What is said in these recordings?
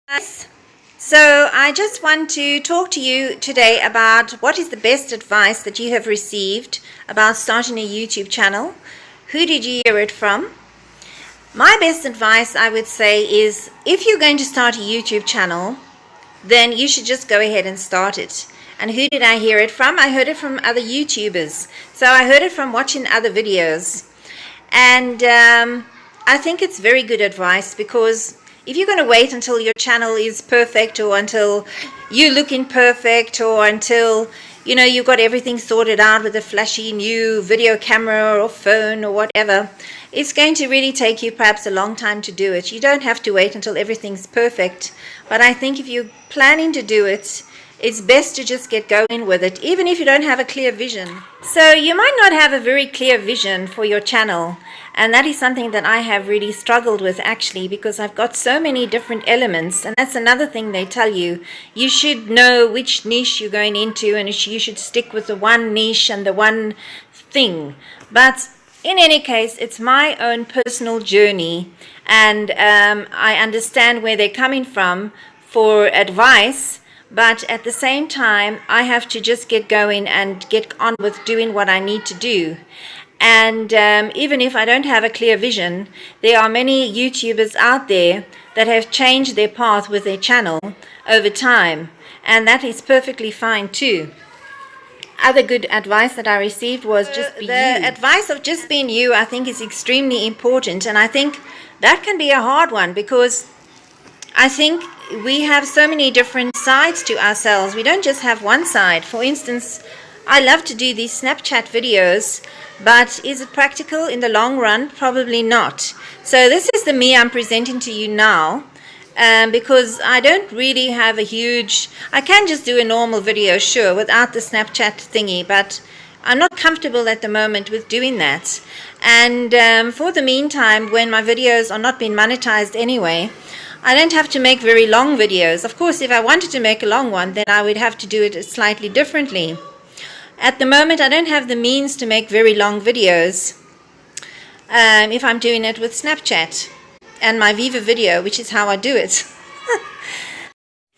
Guys, so I just want to talk to you today about what is the best advice that you have received about starting a YouTube channel. Who did you hear it from? My best advice, I would say, is if you're going to start a YouTube channel, then you should just go ahead and start it. And who did I hear it from? I heard it from other YouTubers. So I heard it from watching other videos. And I think it's very good advice, because if you're going to wait until your channel is perfect, or until you're looking perfect, or until you've got everything sorted out with a flashy new video camera or phone or whatever, it's going to really take you perhaps a long time to do it. You don't have to wait until everything's perfect, but I think if you're planning to do it, it's best to just get going with it, even if you don't have a clear vision. So you might not have a very clear vision for your channel, and that is something that I have really struggled with, actually, because I've got so many different elements. And that's another thing they tell you. You should know which niche you're going into, and you should stick with the one niche and the one thing. But in any case, it's my own personal journey, and I understand where they're coming from for advice. But at the same time, I have to just get going and get on with doing what I need to do. And even if I don't have a clear vision, there are many YouTubers out there that have changed their path with their channel over time. And that is perfectly fine too. Other good advice that I received was just be you. The advice of just being you, I think, is extremely important. And I think that can be a hard one, because I think we have so many different sides to ourselves. We don't just have one side. For instance, I love to do these Snapchat videos, but is it practical in the long run? Probably not. So this is the me I'm presenting to you now, because I don't really have a huge... I can just do a normal video, sure, without the Snapchat thingy, but I'm not comfortable at the moment with doing that. And for the meantime, when my videos are not being monetized anyway, I don't have to make very long videos. Of course, if I wanted to make a long one, then I would have to do it slightly differently. At the moment, I don't have the means to make very long videos if I'm doing it with Snapchat and my Viva video, which is how I do it.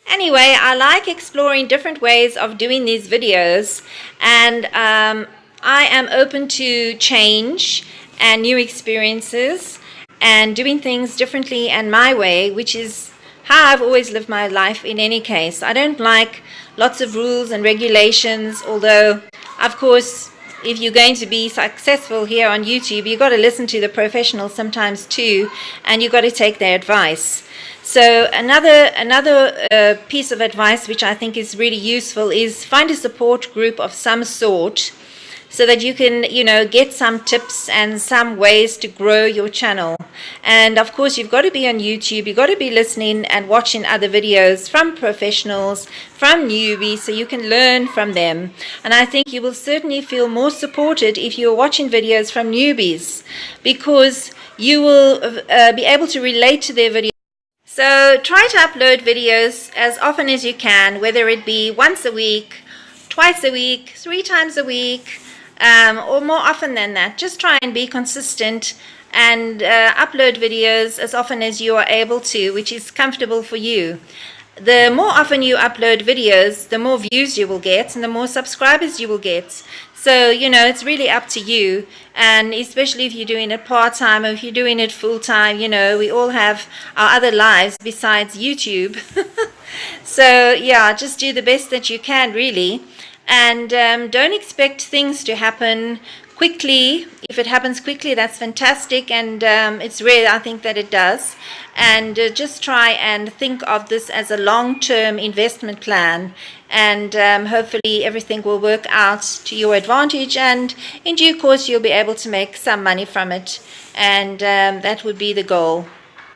Anyway, I like exploring different ways of doing these videos, and I am open to change and new experiences and doing things differently and my way, which is how I've always lived my life in any case. I don't like lots of rules and regulations, although, of course, if you're going to be successful here on YouTube, you've got to listen to the professionals sometimes too, and you've got to take their advice. So another piece of advice which I think is really useful is find a support group of some sort, so that you can, get some tips and some ways to grow your channel. And of course, you've got to be on YouTube. You've got to be listening and watching other videos from professionals, from newbies, so you can learn from them. And I think you will certainly feel more supported if you're watching videos from newbies, because you will be able to relate to their videos. So try to upload videos as often as you can, whether it be once a week, twice a week, 3 times a week, or more often than that. Just try and be consistent and upload videos as often as you are able to, which is comfortable for you. The more often you upload videos, the more views you will get and the more subscribers you will get. So, it's really up to you, and especially if you're doing it part-time or if you're doing it full-time, we all have our other lives besides YouTube. So, yeah, just do the best that you can, really. And don't expect things to happen quickly. If it happens quickly, that's fantastic, and it's rare, I think, that it does. And just try and think of this as a long-term investment plan, and hopefully everything will work out to your advantage, and in due course you'll be able to make some money from it, and that would be the goal.